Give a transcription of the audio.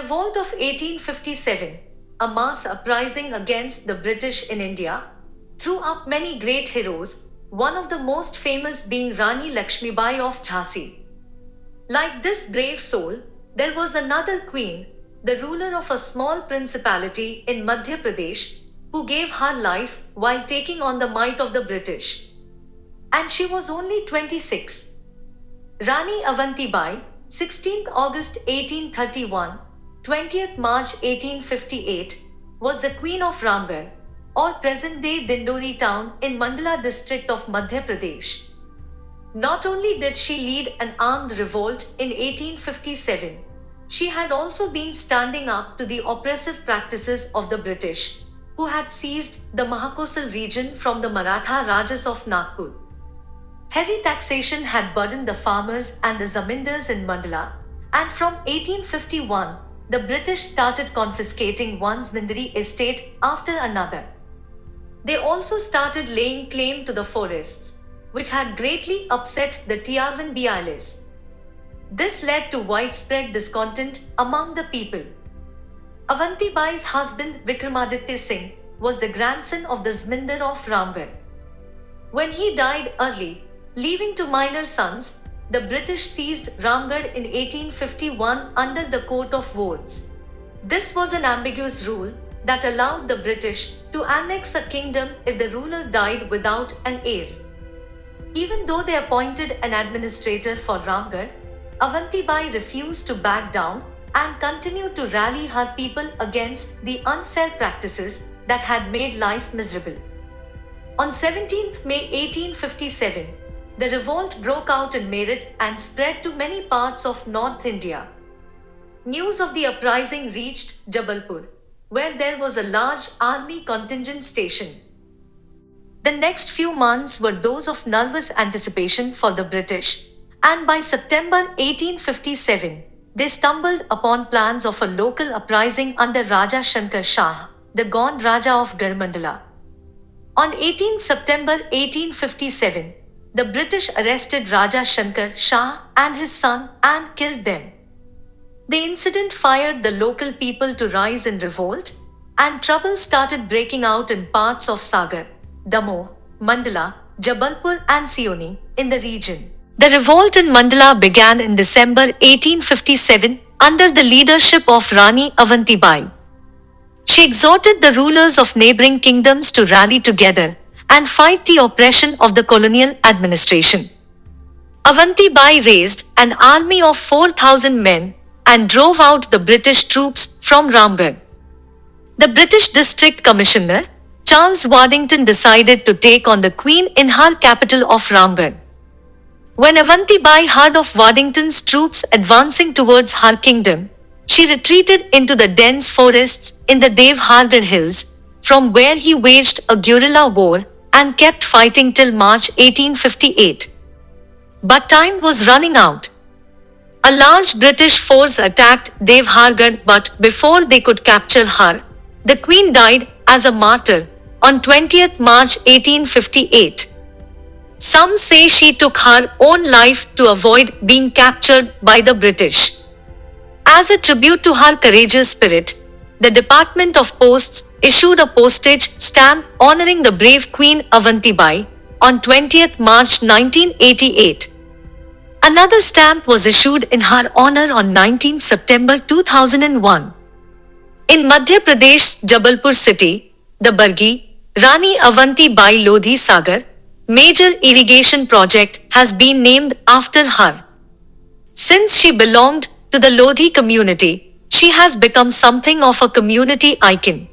revolt of 1857, a mass uprising against the British in India, threw up many great heroes, one of the most famous being Rani Lakshmibai of Jhansi. Like this brave soul, there was another queen, the ruler of a small principality in Madhya Pradesh, who gave her life while taking on the might of the British. And she was only 26. Rani Avanti Bai, 16th August 1831, 20th March 1858, was the Queen of Ramgarh, or present-day Dindori town in Mandla district of Madhya Pradesh. Not only did she lead an armed revolt in 1857, she had also been standing up to the oppressive practices of the British, who had seized the Mahakosal region from the Maratha Rajas of Nagpur. Heavy taxation had burdened the farmers and the zamindars in Mandla, and from 1851, the British started confiscating one zamindari estate after another. They also started laying claim to the forests, which had greatly upset the Tiarvan Bialis. This led to widespread discontent among the people. Avanti Bai's husband Vikramaditya Singh was the grandson of the Zamindar of Ramgarh. When he died early, leaving two minor sons, the British seized Ramgarh in 1851 under the Court of Wards. This was an ambiguous rule that allowed the British to annex a kingdom if the ruler died without an heir. Even though they appointed an administrator for Ramgarh, Avanti Bai refused to back down and continued to rally her people against the unfair practices that had made life miserable. On 17th May 1857, the revolt broke out in Meerut and spread to many parts of North India. News of the uprising reached Jabalpur, where there was a large army contingent stationed. The next few months were those of nervous anticipation for the British, and by September 1857, they stumbled upon plans of a local uprising under Raja Shankar Shah, the Gond Raja of Garhmandala. On 18 September 1857, the British arrested Raja Shankar Shah and his son and killed them. The incident fired the local people to rise in revolt, and trouble started breaking out in parts of Sagar, Damoh, Mandla, Jabalpur and Sioni in the region. The revolt in Mandla began in December 1857 under the leadership of Rani Avanti Bai. She exhorted the rulers of neighboring kingdoms to rally together and fight the oppression of the colonial administration. Avanti Bai raised an army of 4,000 men and drove out the British troops from Ramgarh. The British District Commissioner, Charles Waddington, decided to take on the Queen in her capital of Ramgarh. When Avanti Bai heard of Waddington's troops advancing towards her kingdom, she retreated into the dense forests in the Devhargarh hills, from where he waged a guerrilla war and kept fighting till March 1858. But time was running out. A large British force attacked Devhargarh, but before they could capture her, the Queen died as a martyr on 20th March 1858. Some say she took her own life to avoid being captured by the British. As a tribute to her courageous spirit, the Department of Posts issued a postage stamp honoring the brave Queen Avanti Bai on 20th March 1988. Another stamp was issued in her honor on 19 September 2001. In Madhya Pradesh, Jabalpur city, the Bargi, Rani Avanti Bai Lodhi Sagar, major irrigation project has been named after her. Since she belonged to the Lodhi community, she has become something of a community icon.